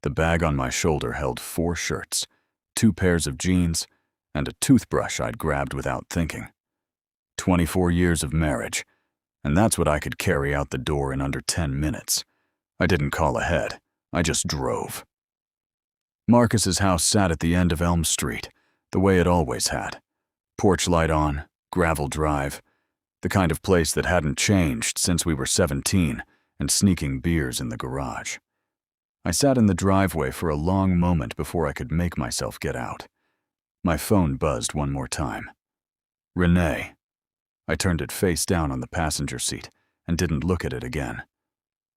The bag on my shoulder held 4 shirts, 2 pairs of jeans, and a toothbrush I'd grabbed without thinking. 24 years of marriage, and that's what I could carry out the door in under 10 minutes. I didn't call ahead, I just drove. Marcus's house sat at the end of Elm Street, the way it always had. Porch light on, gravel drive, the kind of place that hadn't changed since we were 17 and sneaking beers in the garage. I sat in the driveway for a long moment before I could make myself get out. My phone buzzed one more time. Renee. I turned it face down on the passenger seat and didn't look at it again.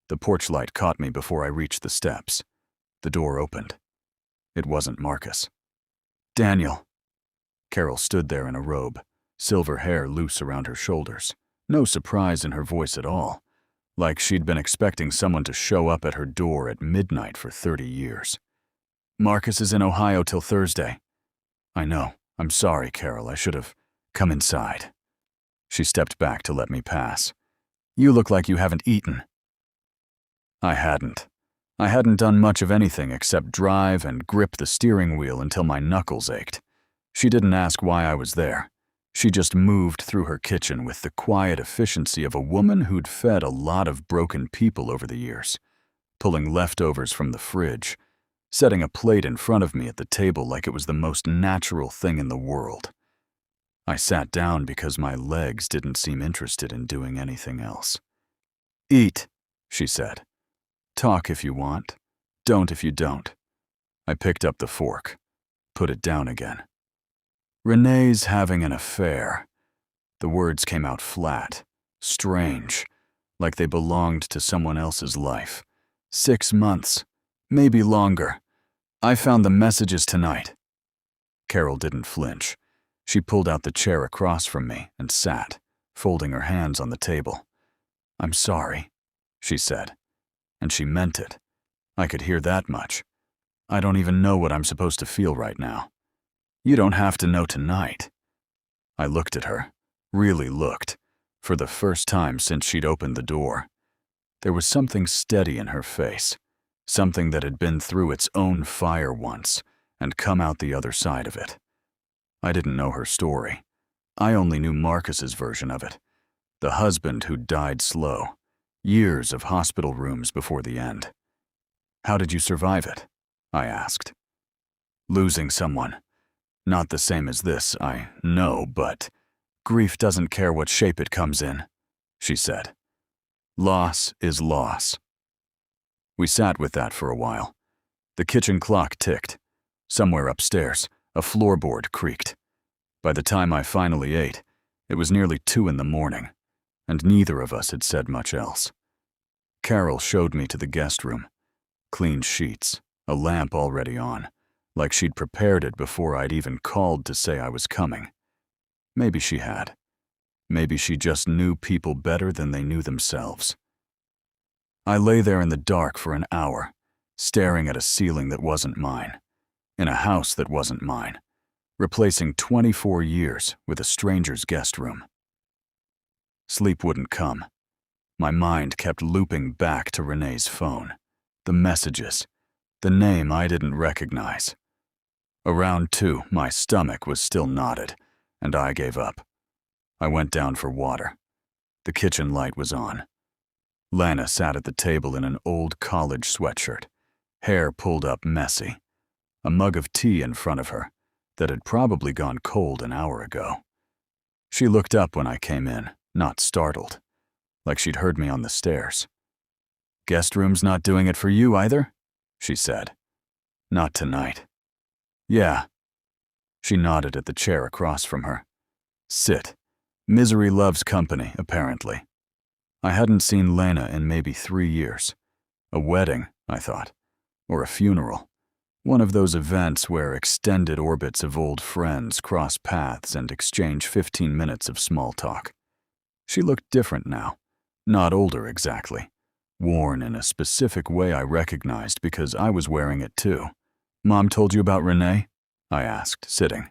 The porch light caught me before I reached the steps. The door opened. It wasn't Marcus. Daniel. Carol stood there in a robe, silver hair loose around her shoulders. No surprise in her voice at all, like she'd been expecting someone to show up at her door at midnight for 30 years. Marcus is in Ohio till Thursday. I know. I'm sorry, Carol. I should have come inside. She stepped back to let me pass. You look like you haven't eaten. I hadn't. I hadn't done much of anything except drive and grip the steering wheel until my knuckles ached. She didn't ask why I was there. She just moved through her kitchen with the quiet efficiency of a woman who'd fed a lot of broken people over the years, pulling leftovers from the fridge, setting a plate in front of me at the table like it was the most natural thing in the world. I sat down because my legs didn't seem interested in doing anything else. Eat, she said. Talk if you want. Don't if you don't. I picked up the fork, put it down again. Renee's having an affair. The words came out flat, strange, like they belonged to someone else's life. 6 months, maybe longer. I found the messages tonight. Carol didn't flinch. She pulled out the chair across from me and sat, folding her hands on the table. I'm sorry, she said. And she meant it. I could hear that much. I don't even know what I'm supposed to feel right now. You don't have to know tonight. I looked at her, really looked, for the first time since she'd opened the door. There was something steady in her face, something that had been through its own fire once and come out the other side of it. I didn't know her story. I only knew Marcus's version of it. The husband who died slow. Years of hospital rooms before the end. How did you survive it? I asked. Losing someone. Not the same as this, I know, but grief doesn't care what shape it comes in, she said. Loss is loss. We sat with that for a while. The kitchen clock ticked. Somewhere upstairs, a floorboard creaked. By the time I finally ate, it was nearly 2 in the morning, and neither of us had said much else. Carol showed me to the guest room. Clean sheets, a lamp already on, like she'd prepared it before I'd even called to say I was coming. Maybe she had. Maybe she just knew people better than they knew themselves. I lay there in the dark for an hour, staring at a ceiling that wasn't mine, in a house that wasn't mine, replacing 24 years with a stranger's guest room. Sleep wouldn't come. My mind kept looping back to Renee's phone, the messages, the name I didn't recognize. Around 2, my stomach was still knotted, and I gave up. I went down for water. The kitchen light was on. Lana sat at the table in an old college sweatshirt, hair pulled up messy, a mug of tea in front of her that had probably gone cold an hour ago. She looked up when I came in, not startled, like she'd heard me on the stairs. Guest room's not doing it for you either, she said. Not tonight. Yeah. She nodded at the chair across from her. Sit. Misery loves company, apparently. I hadn't seen Lana in maybe 3 years. A wedding, I thought, or a funeral. One of those events where extended orbits of old friends cross paths and exchange 15 minutes of small talk. She looked different now, not older exactly, worn in a specific way I recognized because I was wearing it too. Mom told you about Renee? I asked, sitting.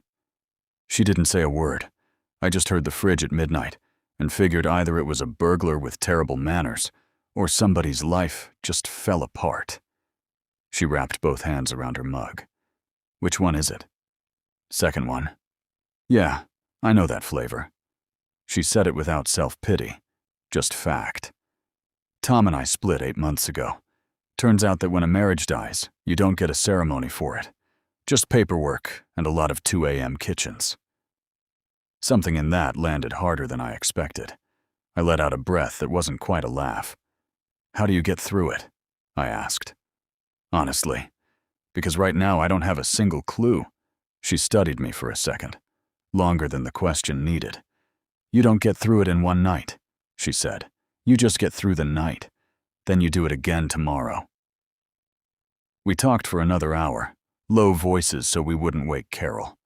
She didn't say a word. I just heard the fridge at midnight and figured either it was a burglar with terrible manners or somebody's life just fell apart. She wrapped both hands around her mug. Which one is it? Second one. Yeah, I know that flavor. She said it without self-pity, just fact. Tom and I split 8 months ago. Turns out that when a marriage dies, you don't get a ceremony for it. Just paperwork and a lot of 2 a.m. kitchens. Something in that landed harder than I expected. I let out a breath that wasn't quite a laugh. How do you get through it? I asked. Honestly, because right now I don't have a single clue. She studied me for a second, longer than the question needed. You don't get through it in one night, she said. You just get through the night. Then you do it again tomorrow. We talked for another hour, low voices so we wouldn't wake Carol.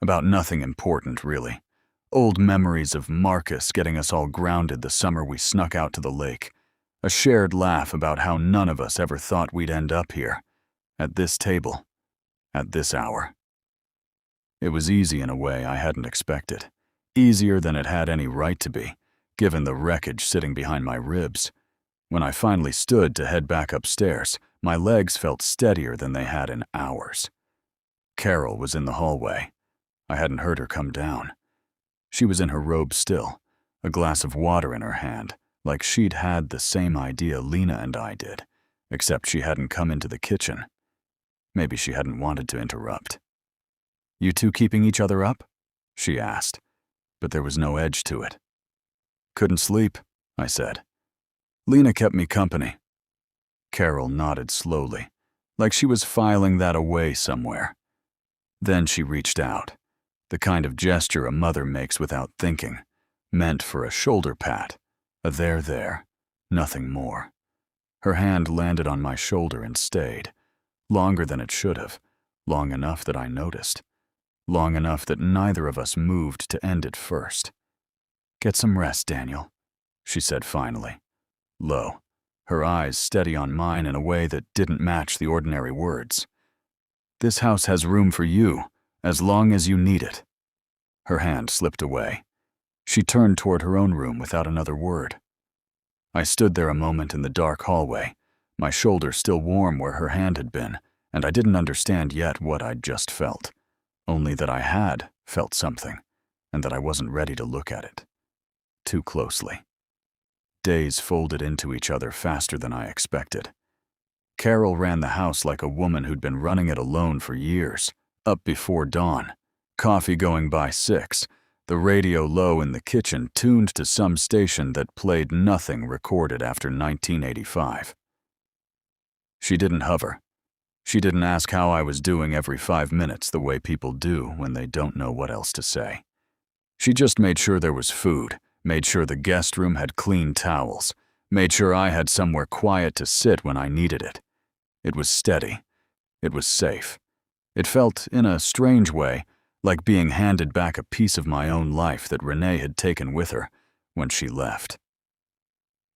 About nothing important, really. Old memories of Marcus getting us all grounded the summer we snuck out to the lake. A shared laugh about how none of us ever thought we'd end up here, at this table, at this hour. It was easy in a way I hadn't expected. Easier than it had any right to be, given the wreckage sitting behind my ribs. When I finally stood to head back upstairs, my legs felt steadier than they had in hours. Carol was in the hallway. I hadn't heard her come down. She was in her robe still, a glass of water in her hand, like she'd had the same idea Lena and I did, except she hadn't come into the kitchen. Maybe she hadn't wanted to interrupt. You two keeping each other up? She asked, but there was no edge to it. Couldn't sleep, I said. Lena kept me company. Carol nodded slowly, like she was filing that away somewhere. Then she reached out, the kind of gesture a mother makes without thinking, meant for a shoulder pat, a there, nothing more. Her hand landed on my shoulder and stayed, longer than it should have, long enough that I noticed, long enough that neither of us moved to end it first. Get some rest, Daniel, she said finally, low, her eyes steady on mine in a way that didn't match the ordinary words. This house has room for you, as long as you need it. Her hand slipped away. She turned toward her own room without another word. I stood there a moment in the dark hallway, my shoulder still warm where her hand had been, and I didn't understand yet what I'd just felt, only that I had felt something, and that I wasn't ready to look at it too closely. Days folded into each other faster than I expected. Carol ran the house like a woman who'd been running it alone for years, up before dawn, coffee going by 6, the radio low in the kitchen tuned to some station that played nothing recorded after 1985. She didn't hover. She didn't ask how I was doing every 5 minutes the way people do when they don't know what else to say. She just made sure there was food, made sure the guest room had clean towels, made sure I had somewhere quiet to sit when I needed it. It was steady. It was safe. It felt, in a strange way, like being handed back a piece of my own life that Renee had taken with her when she left.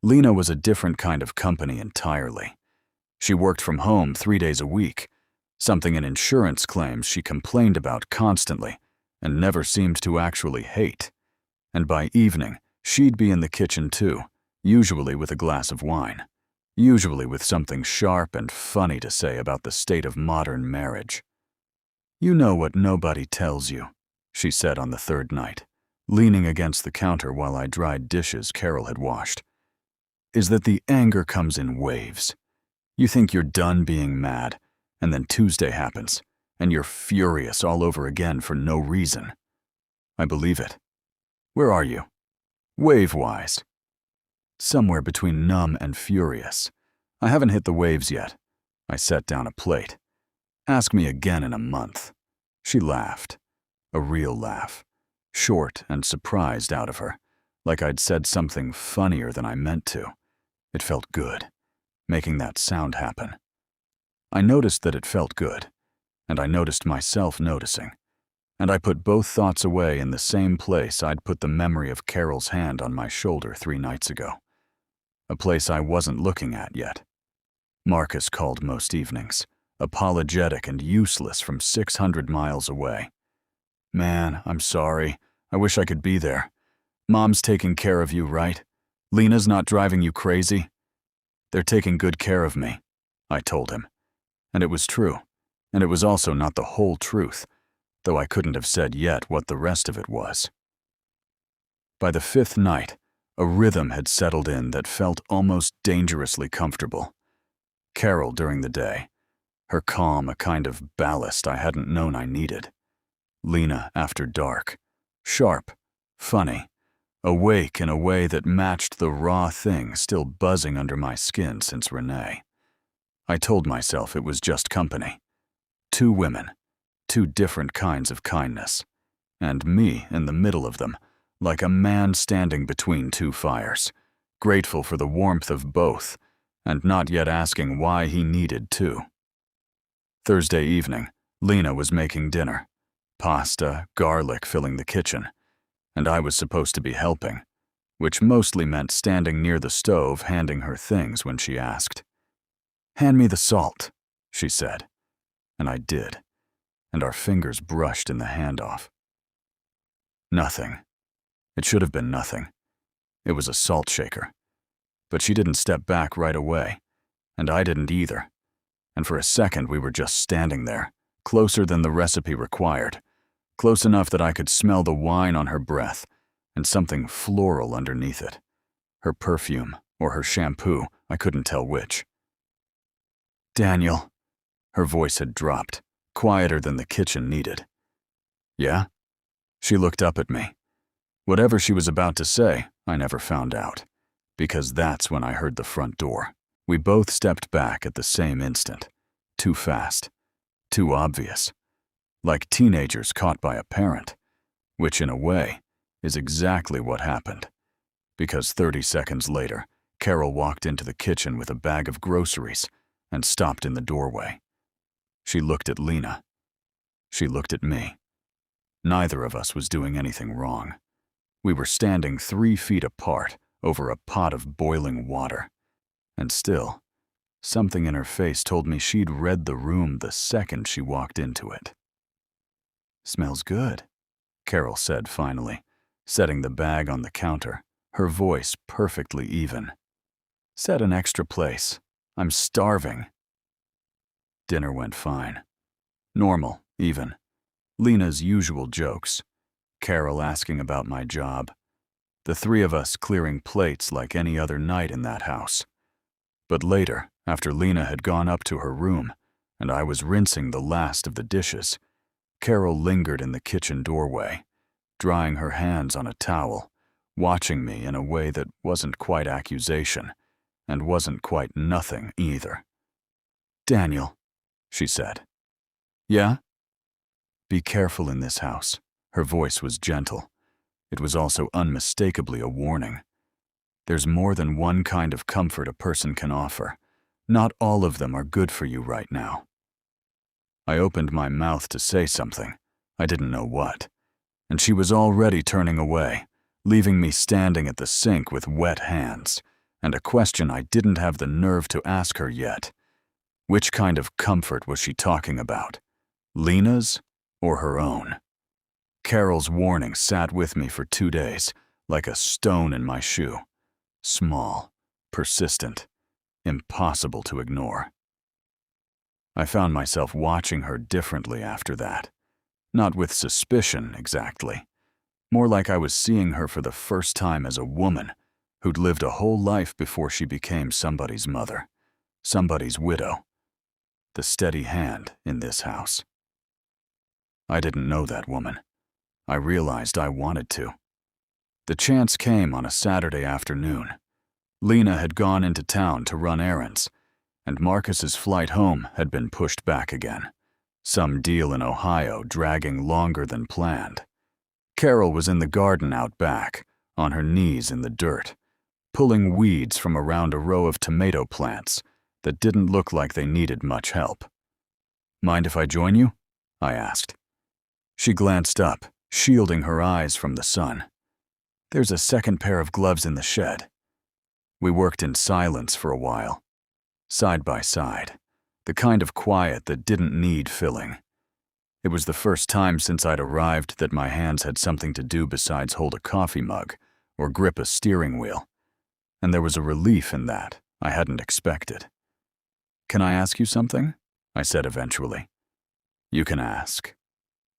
Lena was a different kind of company entirely. She worked from home 3 days a week, something in insurance claims she complained about constantly and never seemed to actually hate. And by evening, she'd be in the kitchen too, usually with a glass of wine, usually with something sharp and funny to say about the state of modern marriage. You know what nobody tells you, she said on the 3rd night, leaning against the counter while I dried dishes Carol had washed, is that the anger comes in waves. You think you're done being mad, and then Tuesday happens, and you're furious all over again for no reason. I believe it. Where are you? Wave-wise. Somewhere between numb and furious. I haven't hit the waves yet. I set down a plate. Ask me again in a month. She laughed. A real laugh. Short and surprised out of her, like I'd said something funnier than I meant to. It felt good, making that sound happen. I noticed that it felt good, and I noticed myself noticing. And I put both thoughts away in the same place I'd put the memory of Carol's hand on my shoulder 3 nights ago. A place I wasn't looking at yet. Marcus called most evenings, apologetic and useless from 600 miles away. Man, I'm sorry. I wish I could be there. Mom's taking care of you, right? Lena's not driving you crazy? They're taking good care of me, I told him. And it was true. And it was also not the whole truth, though I couldn't have said yet what the rest of it was. By the 5th night, a rhythm had settled in that felt almost dangerously comfortable. Carol during the day, her calm a kind of ballast I hadn't known I needed. Lena after dark, sharp, funny, awake in a way that matched the raw thing still buzzing under my skin since Renee. I told myself it was just company. 2 women, 2 different kinds of kindness, and me in the middle of them, like a man standing between 2 fires, grateful for the warmth of both, and not yet asking why he needed 2. Thursday evening, Lena was making dinner, pasta, garlic filling the kitchen, and I was supposed to be helping, which mostly meant standing near the stove handing her things when she asked. "Hand me the salt," she said, and I did, and our fingers brushed in the handoff. Nothing. It should have been nothing. It was a salt shaker. But she didn't step back right away, and I didn't either. And for a second we were just standing there, closer than the recipe required, close enough that I could smell the wine on her breath and something floral underneath it. Her perfume or her shampoo, I couldn't tell which. "Daniel." Her voice had dropped, quieter than the kitchen needed. "Yeah?" She looked up at me. Whatever she was about to say, I never found out, because that's when I heard the front door. We both stepped back at the same instant. Too fast. Too obvious. Like teenagers caught by a parent, which in a way is exactly what happened. Because 30 seconds later, Carol walked into the kitchen with a bag of groceries and stopped in the doorway. She looked at Lena. She looked at me. Neither of us was doing anything wrong. We were standing 3 feet apart over a pot of boiling water. And still, something in her face told me she'd read the room the second she walked into it. "Smells good," Carol said finally, setting the bag on the counter, her voice perfectly even. "Set an extra place. I'm starving." Dinner went fine. Normal, even. Lena's usual jokes. Carol asking about my job. The 3 of us clearing plates like any other night in that house. But later, after Lena had gone up to her room, and I was rinsing the last of the dishes, Carol lingered in the kitchen doorway, drying her hands on a towel, watching me in a way that wasn't quite accusation, and wasn't quite nothing either. "Daniel," she said. "Yeah?" "Be careful in this house." Her voice was gentle. It was also unmistakably a warning. There's more than one kind of comfort a person can offer. Not all of them are good for you right now. I opened my mouth to say something. I didn't know what. And she was already turning away, leaving me standing at the sink with wet hands, and a question I didn't have the nerve to ask her yet. Which kind of comfort was she talking about? Lena's or her own? Carol's warning sat with me for 2 days, like a stone in my shoe. Small, persistent, impossible to ignore. I found myself watching her differently after that. Not with suspicion, exactly. More like I was seeing her for the first time as a woman who'd lived a whole life before she became somebody's mother, somebody's widow. The steady hand in this house. I didn't know that woman. I realized I wanted to. The chance came on a Saturday afternoon. Lena had gone into town to run errands, and Marcus's flight home had been pushed back again. Some deal in Ohio dragging longer than planned. Carol was in the garden out back, on her knees in the dirt, pulling weeds from around a row of tomato plants that didn't look like they needed much help. "Mind if I join you?" I asked. She glanced up, shielding her eyes from the sun. "There's a second pair of gloves in the shed." We worked in silence for a while, side by side, the kind of quiet that didn't need filling. It was the first time since I'd arrived that my hands had something to do besides hold a coffee mug or grip a steering wheel, and there was a relief in that I hadn't expected. "Can I ask you something?" I said eventually. You can ask.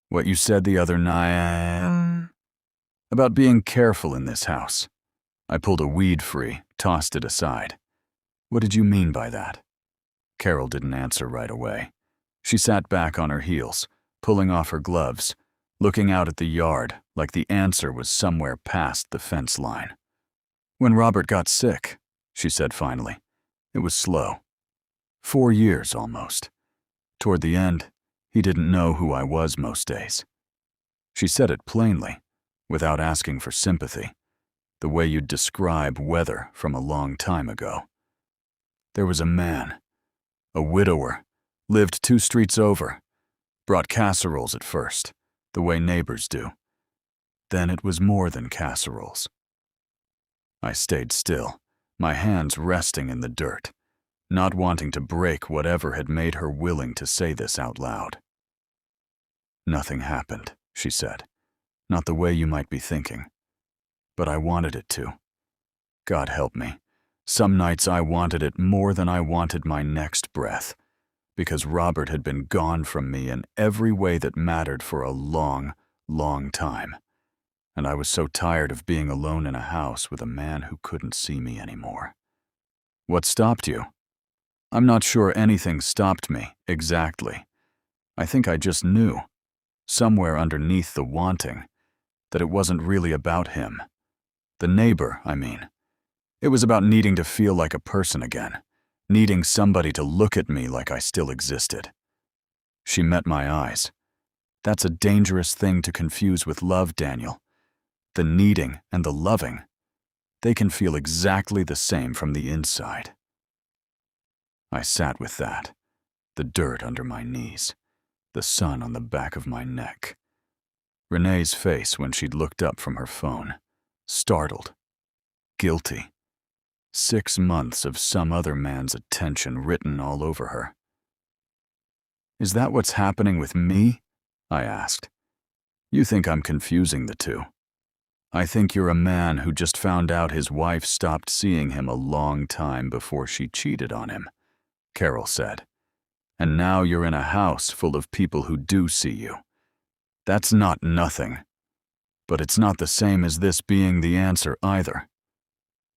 What you said the other night about being careful in this house. I pulled a weed free, tossed it aside. What did you mean by that? Carol didn't answer right away. She sat back on her heels, pulling off her gloves, looking out at the yard like the answer was somewhere past the fence line. When Robert got sick, she said finally. It was slow. 4 years almost. Toward the end, he didn't know who I was most days. She said it plainly, without asking for sympathy, the way you'd describe weather from a long time ago. There was a man, a widower, lived 2 streets over, brought casseroles at first, the way neighbors do. Then it was more than casseroles. I stayed still, my hands resting in the dirt, not wanting to break whatever had made her willing to say this out loud. Nothing happened, she said. Not the way you might be thinking. But I wanted it to. God help me. Some nights I wanted it more than I wanted my next breath, because Robert had been gone from me in every way that mattered for a long, long time. And I was so tired of being alone in a house with a man who couldn't see me anymore. What stopped you? I'm not sure anything stopped me, exactly. I think I just knew, somewhere underneath the wanting, that it wasn't really about him. The neighbor, I mean. It was about needing to feel like a person again, needing somebody to look at me like I still existed. She met my eyes. That's a dangerous thing to confuse with love, Daniel. The needing and the loving, they can feel exactly the same from the inside. I sat with that, the dirt under my knees, the sun on the back of my neck. Renee's face when she'd looked up from her phone, startled, guilty. 6 months of some other man's attention written all over her. Is that what's happening with me? I asked. You think I'm confusing the two. I think you're a man who just found out his wife stopped seeing him a long time before she cheated on him, Carol said. And now you're in a house full of people who do see you. That's not nothing. But it's not the same as this being the answer either.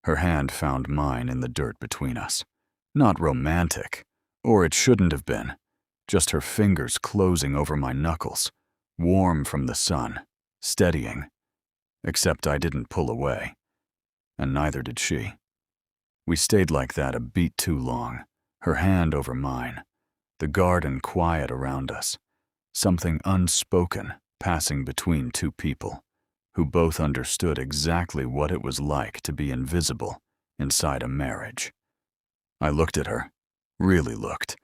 Her hand found mine in the dirt between us. Not romantic, or it shouldn't have been. Just her fingers closing over my knuckles, warm from the sun, steadying. Except I didn't pull away, and neither did she. We stayed like that a beat too long, her hand over mine, the garden quiet around us, something unspoken passing between 2 people who both understood exactly what it was like to be invisible inside a marriage. I looked at her, really looked,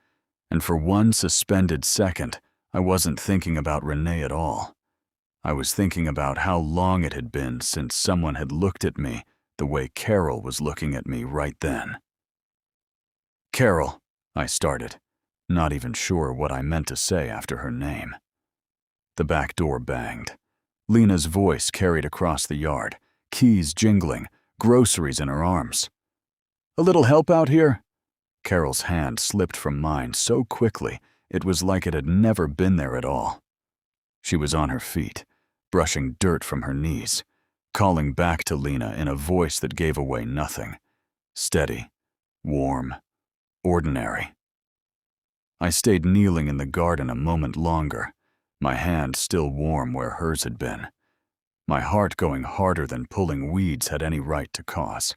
and for one suspended second, I wasn't thinking about Renee at all. I was thinking about how long it had been since someone had looked at me the way Carol was looking at me right then. Carol, I started, not even sure what I meant to say after her name. The back door banged. Lena's voice carried across the yard, keys jingling, groceries in her arms. A little help out here? Carol's hand slipped from mine so quickly it was like it had never been there at all. She was on her feet, brushing dirt from her knees, calling back to Lena in a voice that gave away nothing. Steady, warm, ordinary. I stayed kneeling in the garden a moment longer, my hand still warm where hers had been, my heart going harder than pulling weeds had any right to cause.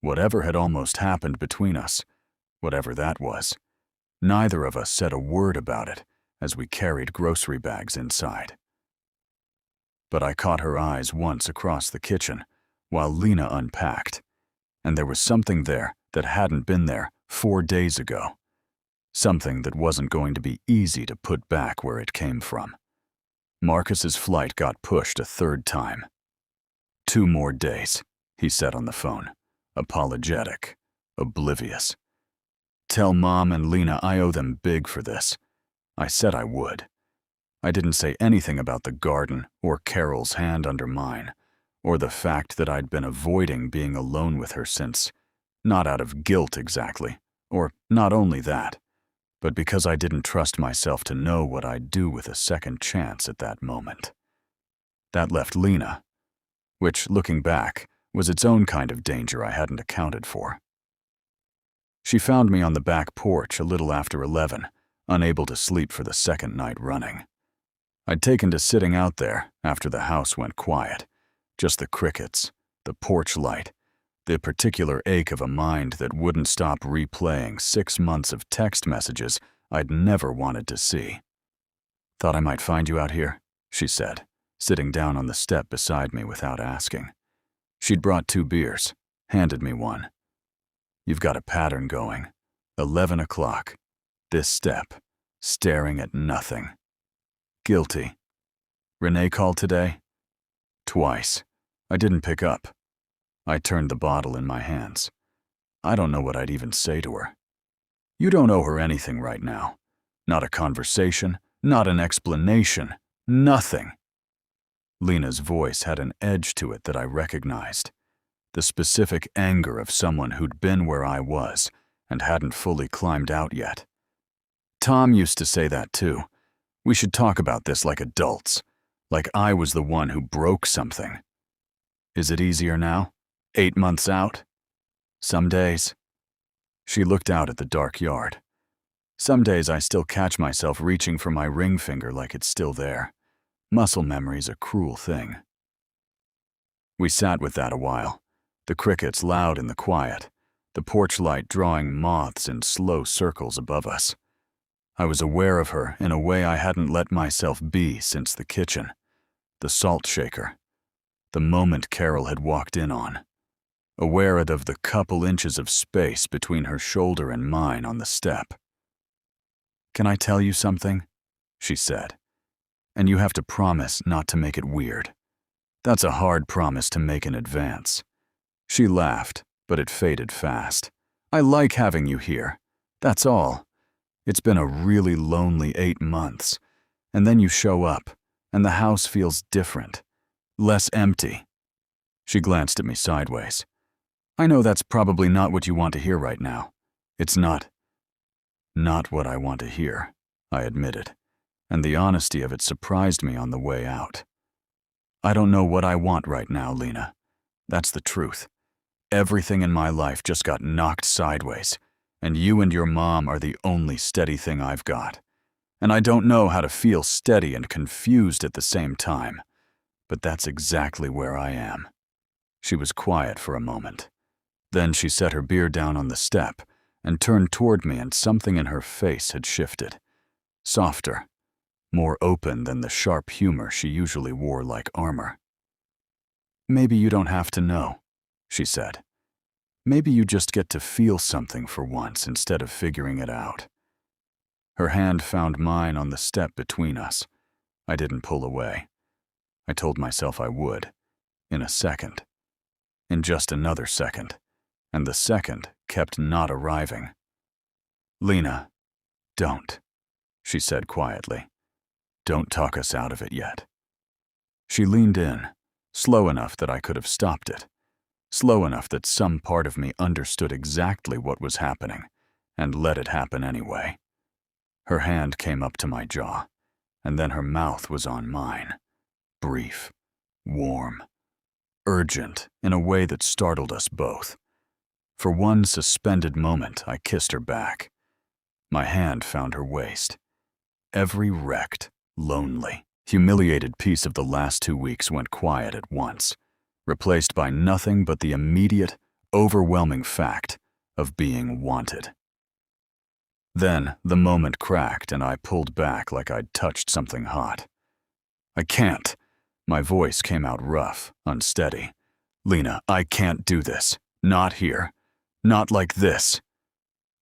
Whatever had almost happened between us, whatever that was, neither of us said a word about it as we carried grocery bags inside. But I caught her eyes once across the kitchen while Lena unpacked, and there was something there that hadn't been there 4 days ago. Something that wasn't going to be easy to put back where it came from. Marcus's flight got pushed a 3rd time. 2 more days, he said on the phone, apologetic, oblivious. Tell Mom and Lena I owe them big for this. I said I would. I didn't say anything about the garden or Carol's hand under mine, or the fact that I'd been avoiding being alone with her since, not out of guilt exactly, or not only that, but because I didn't trust myself to know what I'd do with a second chance at that moment. That left Lena, which, looking back, was its own kind of danger I hadn't accounted for. She found me on the back porch a little after 11, unable to sleep for the second night running. I'd taken to sitting out there after the house went quiet, just the crickets, the porch light, the particular ache of a mind that wouldn't stop replaying 6 months of text messages I'd never wanted to see. "Thought I might find you out here," she said, sitting down on the step beside me without asking. She'd brought 2 beers, handed me one. "You've got a pattern going. 11 o'clock. This step. Staring at nothing. Guilty. Renee called today?" "Twice. I didn't pick up." I turned the bottle in my hands. I don't know what I'd even say to her. "You don't owe her anything right now. Not a conversation, not an explanation, nothing." Lena's voice had an edge to it that I recognized. The specific anger of someone who'd been where I was and hadn't fully climbed out yet. "Tom used to say that too. We should talk about this like adults, like I was the one who broke something. Is it easier now? 8 months out? Some days." She looked out at the dark yard. "Some days I still catch myself reaching for my ring finger like it's still there. Muscle memory's a cruel thing." We sat with that a while, the crickets loud in the quiet, the porch light drawing moths in slow circles above us. I was aware of her in a way I hadn't let myself be since the kitchen, the salt shaker, the moment Carol had walked in on. Aware of the couple inches of space between her shoulder and mine on the step. "Can I tell you something?" she said. "And you have to promise not to make it weird. That's a hard promise to make in advance." She laughed, but it faded fast. "I like having you here. That's all. It's been a really lonely 8 months. And then you show up, and the house feels different. Less empty." She glanced at me sideways. "I know that's probably not what you want to hear right now. It's not what I want to hear," I admitted, and the honesty of it surprised me on the way out. "I don't know what I want right now, Lena. That's the truth. Everything in my life just got knocked sideways, and you and your mom are the only steady thing I've got. And I don't know how to feel steady and confused at the same time, but that's exactly where I am." She was quiet for a moment. Then she set her beer down on the step and turned toward me, and something in her face had shifted. Softer, more open than the sharp humor she usually wore like armor. "Maybe you don't have to know," she said. "Maybe you just get to feel something for once instead of figuring it out." Her hand found mine on the step between us. I didn't pull away. I told myself I would, in a second, in just another second, and the second kept not arriving. "Lena, don't," she said quietly. "Don't talk us out of it yet." She leaned in, slow enough that I could have stopped it, slow enough that some part of me understood exactly what was happening and let it happen anyway. Her hand came up to my jaw, and then her mouth was on mine, brief, warm, urgent in a way that startled us both. For one suspended moment, I kissed her back. My hand found her waist. Every wrecked, lonely, humiliated piece of the last 2 weeks went quiet at once, replaced by nothing but the immediate, overwhelming fact of being wanted. Then the moment cracked and I pulled back like I'd touched something hot. "I can't." My voice came out rough, unsteady. "Lena, I can't do this. Not here. Not like this."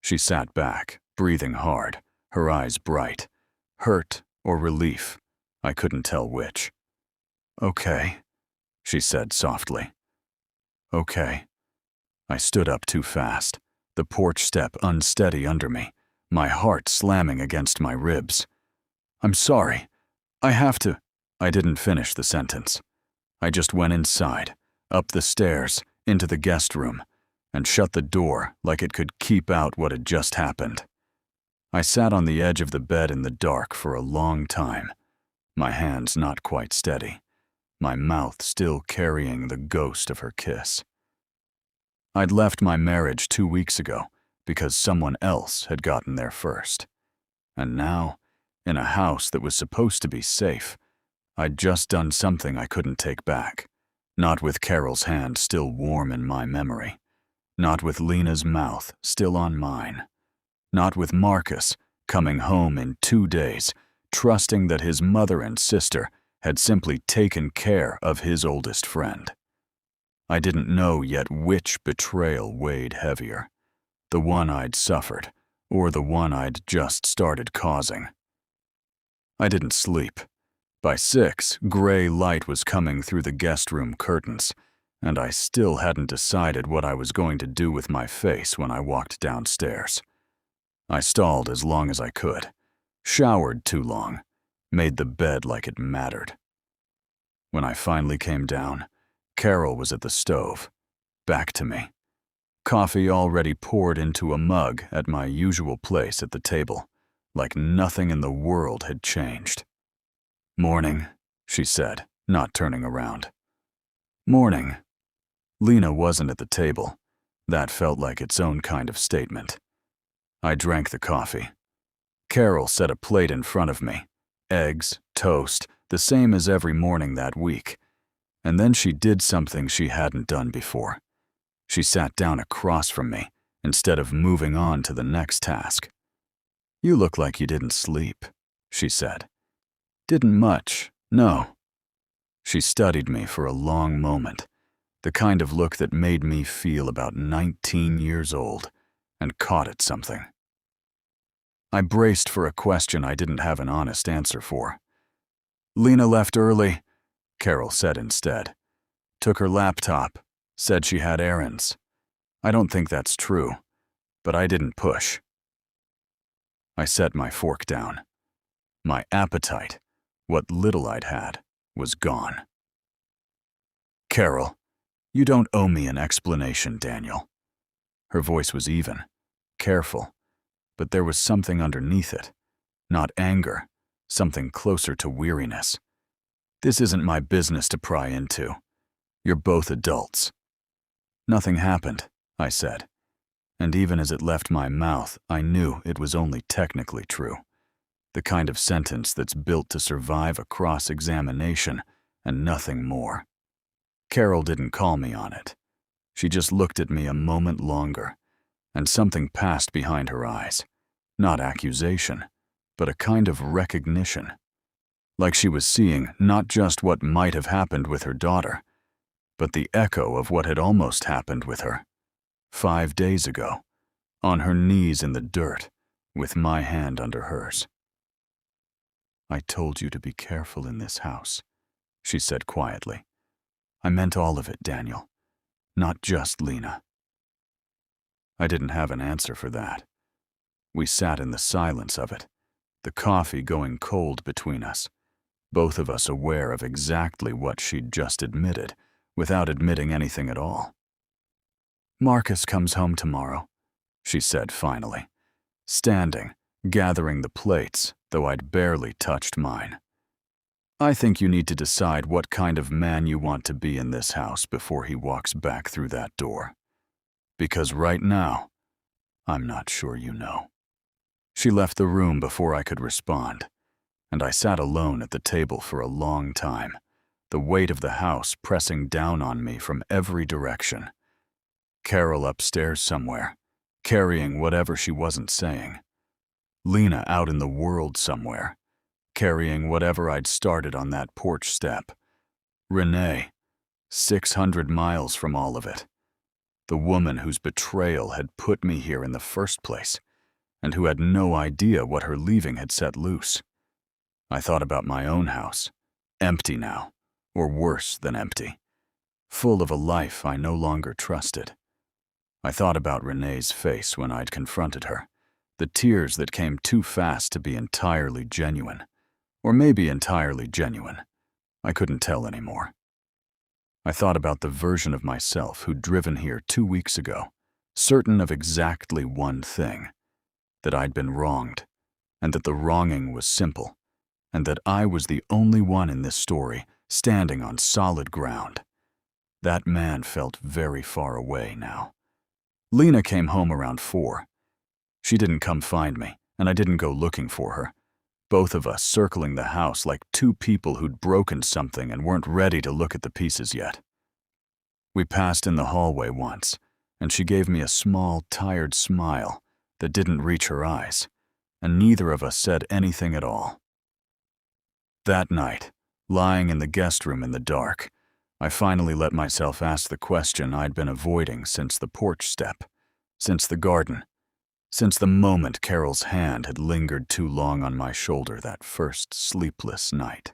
She sat back, breathing hard, her eyes bright. Hurt or relief, I couldn't tell which. "Okay," she said softly. "Okay." I stood up too fast, the porch step unsteady under me, my heart slamming against my ribs. "I'm sorry. I have to." I didn't finish the sentence. I just went inside, up the stairs, into the guest room, and shut the door like it could keep out what had just happened. I sat on the edge of the bed in the dark for a long time, my hands not quite steady, my mouth still carrying the ghost of her kiss. I'd left my marriage 2 weeks ago because someone else had gotten there first. And now, in a house that was supposed to be safe, I'd just done something I couldn't take back, not with Carol's hand still warm in my memory, not with Lena's mouth still on mine, not with Marcus coming home in 2 days, trusting that his mother and sister had simply taken care of his oldest friend. I didn't know yet which betrayal weighed heavier, the one I'd suffered or the one I'd just started causing. I didn't sleep. By 6, gray light was coming through the guest room curtains, and I still hadn't decided what I was going to do with my face when I walked downstairs. I stalled as long as I could, showered too long, made the bed like it mattered. When I finally came down, Carol was at the stove, back to me. Coffee already poured into a mug at my usual place at the table, like nothing in the world had changed. "Morning," she said, not turning around. "Morning." Lena wasn't at the table. That felt like its own kind of statement. I drank the coffee. Carol set a plate in front of me, eggs, toast, the same as every morning that week. And then she did something she hadn't done before. She sat down across from me instead of moving on to the next task. "You look like you didn't sleep," she said. "Didn't much, no." She studied me for a long moment, the kind of look that made me feel about 19 years old, and caught at something. I braced for a question I didn't have an honest answer for. "Lena left early," Carol said instead. "Took her laptop, said she had errands. I don't think that's true, but I didn't push." I set my fork down. My appetite, what little I'd had, was gone. "Carol, you don't owe me an explanation, Daniel." Her voice was even, careful, but there was something underneath it. Not anger, something closer to weariness. "This isn't my business to pry into. You're both adults." "Nothing happened," I said, and even as it left my mouth, I knew it was only technically true. The kind of sentence that's built to survive a cross-examination and nothing more. Carol didn't call me on it. She just looked at me a moment longer, and something passed behind her eyes. Not accusation, but a kind of recognition. Like she was seeing not just what might have happened with her daughter, but the echo of what had almost happened with her. 5 days ago, on her knees in the dirt, with my hand under hers. "I told you to be careful in this house," she said quietly. "I meant all of it, Daniel, not just Lena." I didn't have an answer for that. We sat in the silence of it, the coffee going cold between us, both of us aware of exactly what she'd just admitted, without admitting anything at all. "Marcus comes home tomorrow," she said finally, standing, gathering the plates, though I'd barely touched mine. "I think you need to decide what kind of man you want to be in this house before he walks back through that door. Because right now, I'm not sure you know." She left the room before I could respond, and I sat alone at the table for a long time, the weight of the house pressing down on me from every direction. Carol upstairs somewhere, carrying whatever she wasn't saying. Lena out in the world somewhere, carrying whatever I'd started on that porch step. Renee, 600 miles from all of it. The woman whose betrayal had put me here in the first place, and who had no idea what her leaving had set loose. I thought about my own house, empty now, or worse than empty, full of a life I no longer trusted. I thought about Renee's face when I'd confronted her, the tears that came too fast to be entirely genuine, or maybe entirely genuine. I couldn't tell anymore. I thought about the version of myself who'd driven here 2 weeks ago, certain of exactly one thing, that I'd been wronged, and that the wronging was simple, and that I was the only one in this story standing on solid ground. That man felt very far away now. Lena came home around 4. She didn't come find me, and I didn't go looking for her. Both of us circling the house like two people who'd broken something and weren't ready to look at the pieces yet. We passed in the hallway once, and she gave me a small, tired smile that didn't reach her eyes, and neither of us said anything at all. That night, lying in the guest room in the dark, I finally let myself ask the question I'd been avoiding since the porch step, since the garden, since the moment Carol's hand had lingered too long on my shoulder that first sleepless night.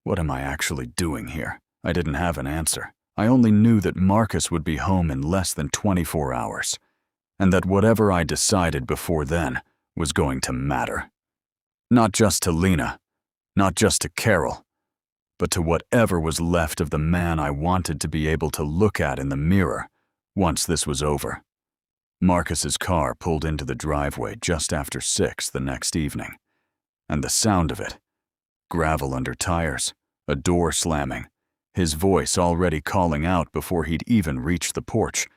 What am I actually doing here? I didn't have an answer. I only knew that Marcus would be home in less than 24 hours, and that whatever I decided before then was going to matter. Not just to Lena, not just to Carol, but to whatever was left of the man I wanted to be able to look at in the mirror once this was over. Marcus's car pulled into the driveway just after 6 the next evening, and the sound of it, gravel under tires, a door slamming, his voice already calling out before he'd even reached the porch,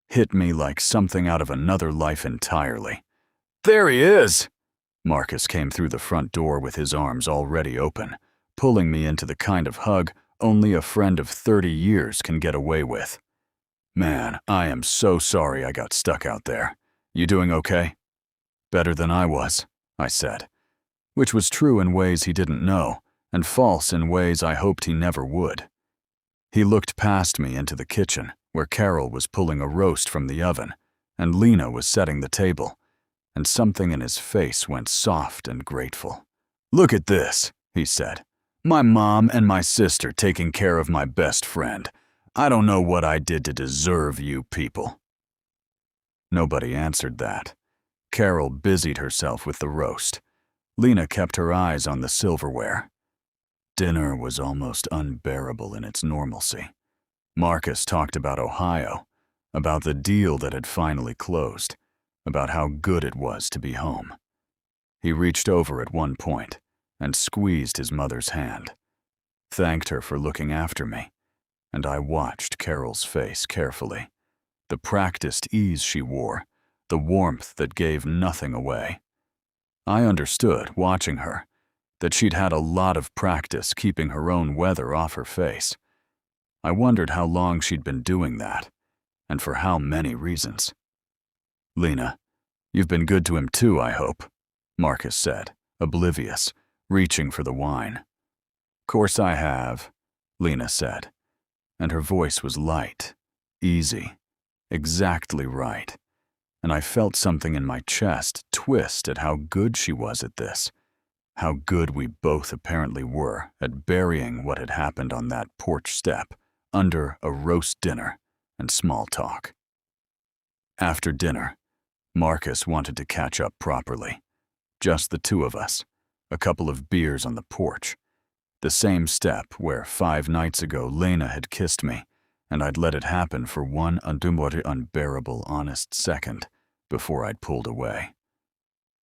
hit me like something out of another life entirely. "There he is!" Marcus came through the front door with his arms already open, pulling me into the kind of hug only a friend of 30 years can get away with. "Man, I am so sorry I got stuck out there. You doing okay?" "Better than I was," I said, which was true in ways he didn't know, and false in ways I hoped he never would. He looked past me into the kitchen, where Carol was pulling a roast from the oven, and Lena was setting the table, and something in his face went soft and grateful. "Look at this," he said. "My mom and my sister taking care of my best friend. I don't know what I did to deserve you people." Nobody answered that. Carol busied herself with the roast. Lena kept her eyes on the silverware. Dinner was almost unbearable in its normalcy. Marcus talked about Ohio, about the deal that had finally closed, about how good it was to be home. He reached over at one point and squeezed his mother's hand, thanked her for looking after me, and I watched Carol's face carefully, the practiced ease she wore, the warmth that gave nothing away. I understood, watching her, that she'd had a lot of practice keeping her own weather off her face. I wondered how long she'd been doing that, and for how many reasons. "Lena, you've been good to him too, I hope," Marcus said, oblivious, reaching for the wine. "Course I have," Lena said, and her voice was light, easy, exactly right, and I felt something in my chest twist at how good she was at this, how good we both apparently were at burying what had happened on that porch step under a roast dinner and small talk. After dinner, Marcus wanted to catch up properly. Just the two of us, a couple of beers on the porch. The same step where 5 nights ago Lena had kissed me, and I'd let it happen for one unbearable honest second before I'd pulled away.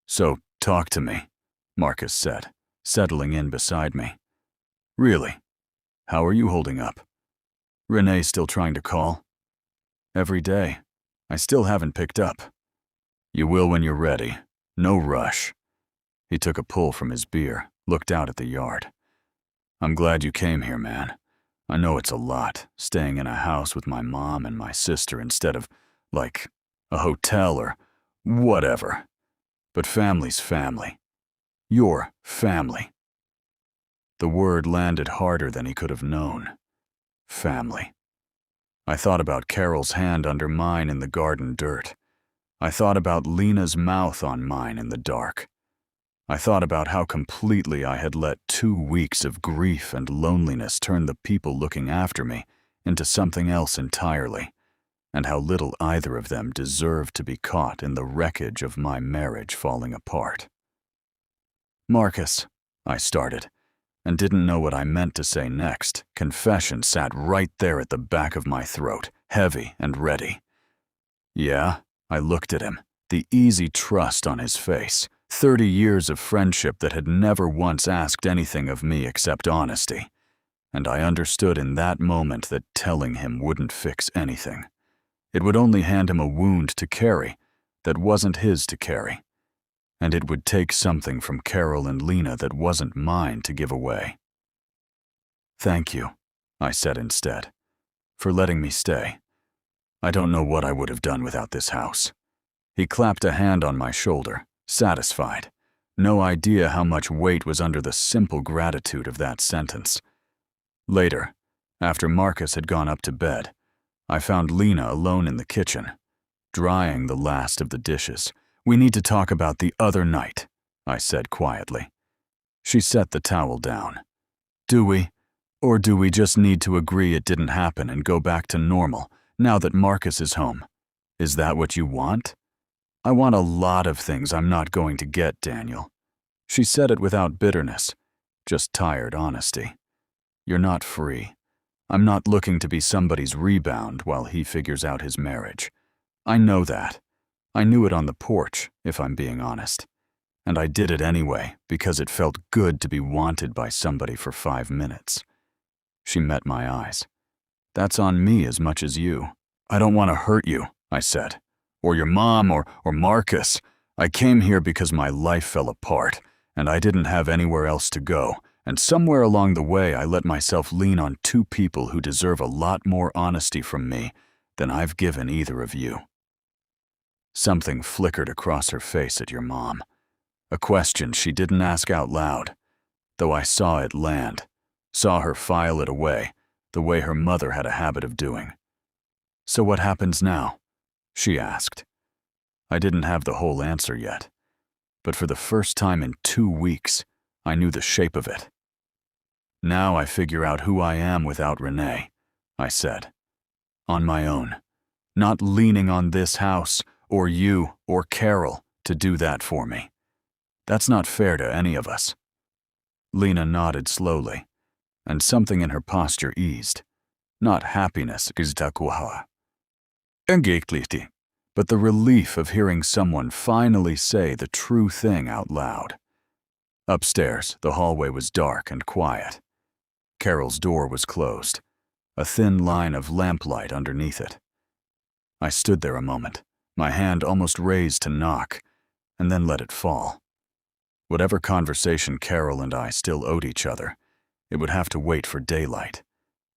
"So, talk to me," Marcus said, settling in beside me. "Really? How are you holding up? Renee still trying to call?" "Every day. I still haven't picked up." "You will when you're ready. No rush." He took a pull from his beer, looked out at the yard. "I'm glad you came here, man. I know it's a lot, staying in a house with my mom and my sister instead of, like, a hotel or whatever. But family's family. Your family." The word landed harder than he could have known. Family. I thought about Carol's hand under mine in the garden dirt. I thought about Lena's mouth on mine in the dark. I thought about how completely I had let 2 weeks of grief and loneliness turn the people looking after me into something else entirely, and how little either of them deserved to be caught in the wreckage of my marriage falling apart. "Marcus," I started, and didn't know what I meant to say next. Confession sat right there at the back of my throat, heavy and ready. "Yeah?" I looked at him, the easy trust on his face, 30 years of friendship that had never once asked anything of me except honesty. And I understood in that moment that telling him wouldn't fix anything. It would only hand him a wound to carry that wasn't his to carry. And it would take something from Carol and Lena that wasn't mine to give away. "Thank you," I said instead, "for letting me stay. I don't know what I would have done without this house." He clapped a hand on my shoulder, satisfied. No idea how much weight was under the simple gratitude of that sentence. Later, after Marcus had gone up to bed, I found Lena alone in the kitchen, drying the last of the dishes. "We need to talk about the other night," I said quietly. She set the towel down. "Do we? Or do we just need to agree it didn't happen and go back to normal now that Marcus is home? Is that what you want?" "I want a lot of things I'm not going to get, Daniel." She said it without bitterness, just tired honesty. "You're not free. I'm not looking to be somebody's rebound while he figures out his marriage. I know that. I knew it on the porch, if I'm being honest. And I did it anyway because it felt good to be wanted by somebody for 5 minutes." She met my eyes. "That's on me as much as you." "I don't want to hurt you," I said. "Or your mom, or Marcus. I came here because my life fell apart, and I didn't have anywhere else to go, and somewhere along the way I let myself lean on 2 people who deserve a lot more honesty from me than I've given either of you." Something flickered across her face at your mom. A question she didn't ask out loud, though I saw it land, saw her file it away, the way her mother had a habit of doing. "So what happens now?" she asked. I didn't have the whole answer yet, but for the first time in 2 weeks, I knew the shape of it. "Now I figure out who I am without Renee," I said. "On my own. Not leaning on this house, or you, or Carol, to do that for me. That's not fair to any of us." Lena nodded slowly, and something in her posture eased. Not happiness, but the relief of hearing someone finally say the true thing out loud. Upstairs, the hallway was dark and quiet. Carol's door was closed, a thin line of lamplight underneath it. I stood there a moment, my hand almost raised to knock, and then let it fall. Whatever conversation Carol and I still owed each other, it would have to wait for daylight,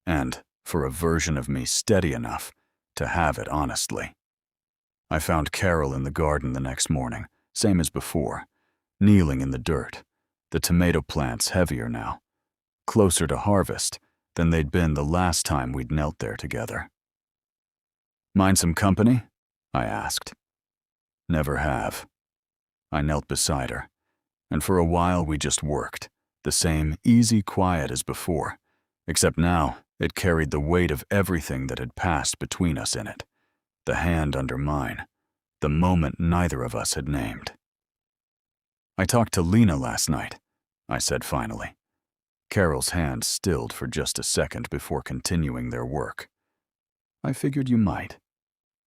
and for a version of me steady enough to have it honestly. I found Carol in the garden the next morning, same as before, kneeling in the dirt, the tomato plants heavier now, closer to harvest than they'd been the last time we'd knelt there together. "Mind some company?" I asked. "Never have." I knelt beside her, and for a while we just worked, the same easy quiet as before, except now it carried the weight of everything that had passed between us in it, the hand under mine, the moment neither of us had named. "I talked to Lena last night," I said finally. Carol's hand stilled for just a second before continuing their work. "I figured you might.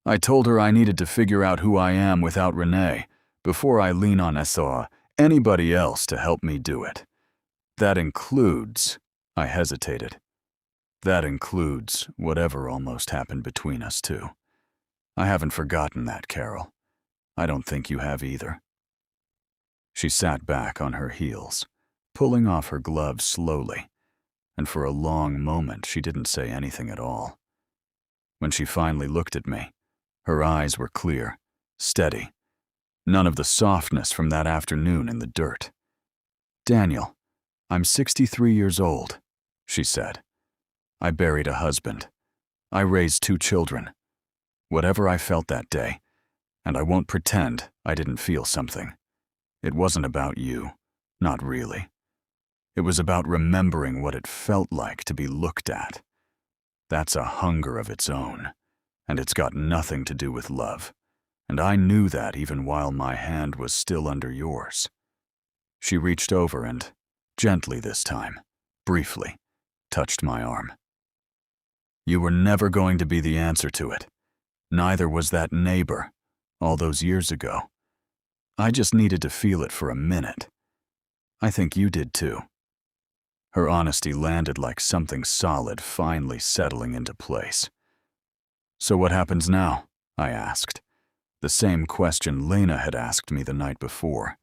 I told her I needed to figure out who I am without Renee before I lean on anybody else to help me do it. That includes," I hesitated, "that includes whatever almost happened between us too. I haven't forgotten that, Carol. I don't think you have either." She sat back on her heels, pulling off her gloves slowly, and for a long moment she didn't say anything at all. When she finally looked at me, her eyes were clear, steady, none of the softness from that afternoon in the dirt. "Daniel, I'm 63 years old," she said. "I buried a husband. I raised 2 children. Whatever I felt that day, and I won't pretend I didn't feel something. It wasn't about you, not really. It was about remembering what it felt like to be looked at. That's a hunger of its own, and it's got nothing to do with love, and I knew that even while my hand was still under yours." She reached over and, gently this time, briefly, touched my arm. "You were never going to be the answer to it. Neither was that neighbor, all those years ago. I just needed to feel it for a minute. I think you did too." Her honesty landed like something solid finally settling into place. "So what happens now?" I asked. The same question Lena had asked me the night before,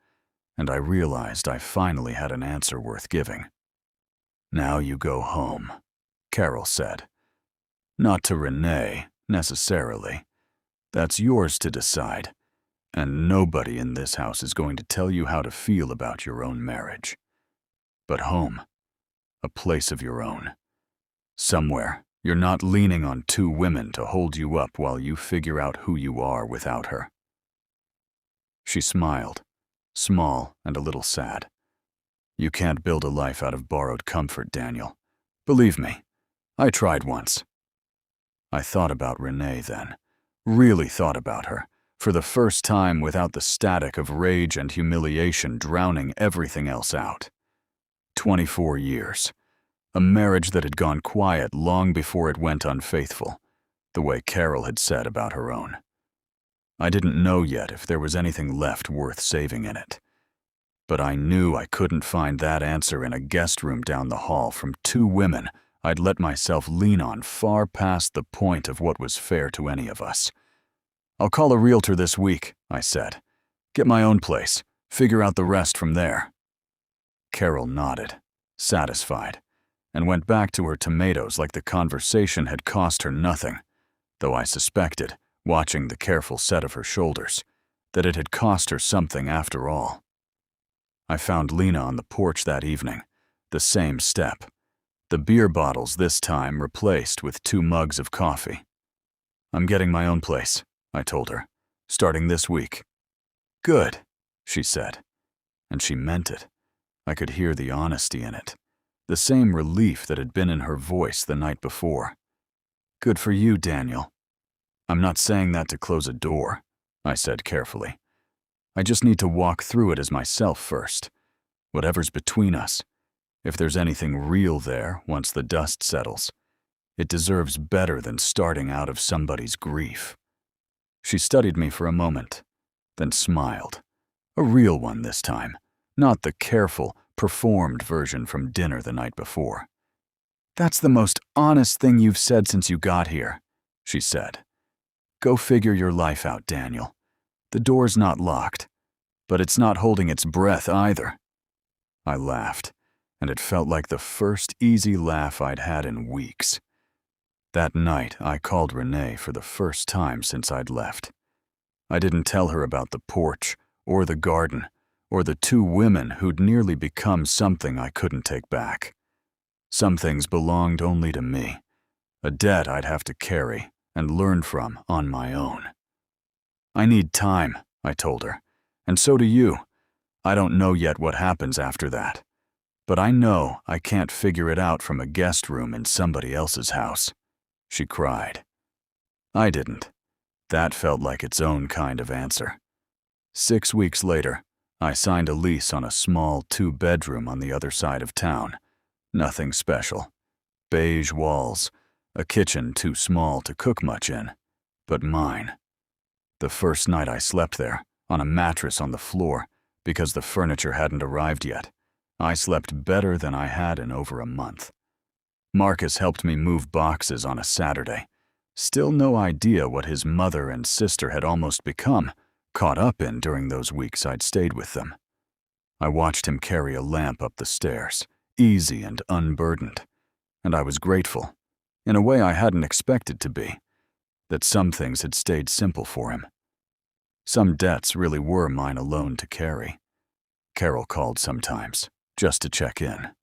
and I realized I finally had an answer worth giving. "Now you go home," Carol said. "Not to Renee, necessarily. That's yours to decide, and nobody in this house is going to tell you how to feel about your own marriage. But home, a place of your own. Somewhere you're not leaning on two women to hold you up while you figure out who you are without her." She smiled, small and a little sad. "You can't build a life out of borrowed comfort, Daniel. Believe me, I tried once." I thought about Renee then, really thought about her, for the first time without the static of rage and humiliation drowning everything else out. 24 years. A marriage that had gone quiet long before it went unfaithful, the way Carol had said about her own. I didn't know yet if there was anything left worth saving in it. But I knew I couldn't find that answer in a guest room down the hall from two women I'd let myself lean on far past the point of what was fair to any of us. "I'll call a realtor this week," I said. "Get my own place, figure out the rest from there." Carol nodded, satisfied, and went back to her tomatoes like the conversation had cost her nothing, though I suspected, watching the careful set of her shoulders, that it had cost her something after all. I found Lena on the porch that evening, the same step, the beer bottles this time replaced with 2 mugs of coffee. "I'm getting my own place," I told her, "starting this week." "Good," she said, and she meant it. I could hear the honesty in it, the same relief that had been in her voice the night before. "Good for you, Daniel." "I'm not saying that to close a door," I said carefully. "I just need to walk through it as myself first. Whatever's between us, if there's anything real there once the dust settles, it deserves better than starting out of somebody's grief." She studied me for a moment, then smiled. A real one this time, not the careful, performed version from dinner the night before. "That's the most honest thing you've said since you got here," she said. "Go figure your life out, Daniel. The door's not locked, but it's not holding its breath either." I laughed, and it felt like the first easy laugh I'd had in weeks. That night, I called Renee for the first time since I'd left. I didn't tell her about the porch, or the garden, or the 2 women who'd nearly become something I couldn't take back. Some things belonged only to me, a debt I'd have to carry and learn from on my own. "I need time," I told her, "and so do you. I don't know yet what happens after that. But I know I can't figure it out from a guest room in somebody else's house." She cried. I didn't. That felt like its own kind of answer. 6 weeks later, I signed a lease on a small 2-bedroom on the other side of town. Nothing special. Beige walls, a kitchen too small to cook much in, but mine. The first night I slept there, on a mattress on the floor, because the furniture hadn't arrived yet, I slept better than I had in over a month. Marcus helped me move boxes on a Saturday. Still no idea what his mother and sister had almost become, caught up in during those weeks I'd stayed with them. I watched him carry a lamp up the stairs, easy and unburdened, and I was grateful, in a way I hadn't expected to be, that some things had stayed simple for him. Some debts really were mine alone to carry. Carol called sometimes, just to check in,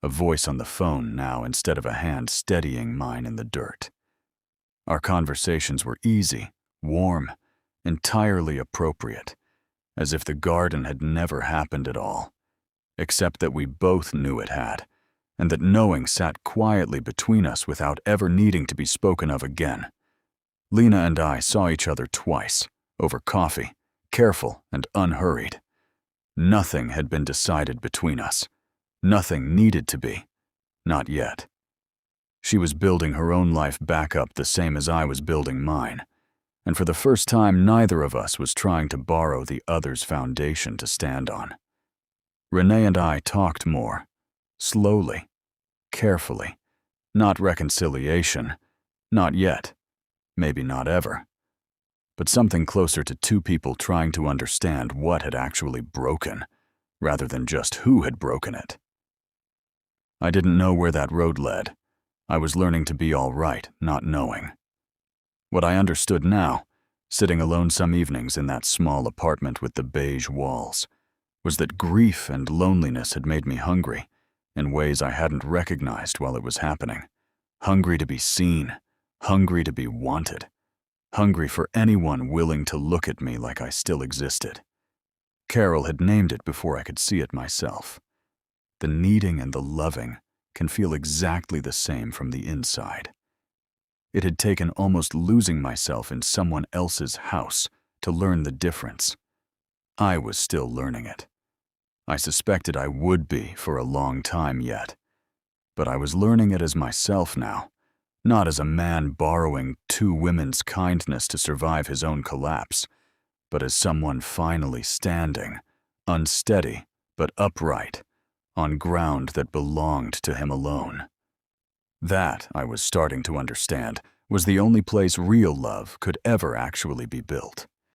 a voice on the phone now instead of a hand steadying mine in the dirt. Our conversations were easy, warm, entirely appropriate, as if the garden had never happened at all, except that we both knew it had, and that knowing sat quietly between us without ever needing to be spoken of again. Lena and I saw each other twice, over coffee, careful and unhurried. Nothing had been decided between us. Nothing needed to be. Not yet. She was building her own life back up the same as I was building mine, and for the first time neither of us was trying to borrow the other's foundation to stand on. Renee and I talked more, slowly, carefully. Not reconciliation, not yet, maybe not ever, but something closer to two people trying to understand what had actually broken, rather than just who had broken it. I didn't know where that road led. I was learning to be all right, not knowing. What I understood now, sitting alone some evenings in that small apartment with the beige walls, was that grief and loneliness had made me hungry in ways I hadn't recognized while it was happening. Hungry to be seen, hungry to be wanted, hungry for anyone willing to look at me like I still existed. Carol had named it before I could see it myself. The needing and the loving can feel exactly the same from the inside. It had taken almost losing myself in someone else's house to learn the difference. I was still learning it. I suspected I would be for a long time yet. But I was learning it as myself now, not as a man borrowing two women's kindness to survive his own collapse, but as someone finally standing, unsteady but upright, on ground that belonged to him alone. That, I was starting to understand, was the only place real love could ever actually be built.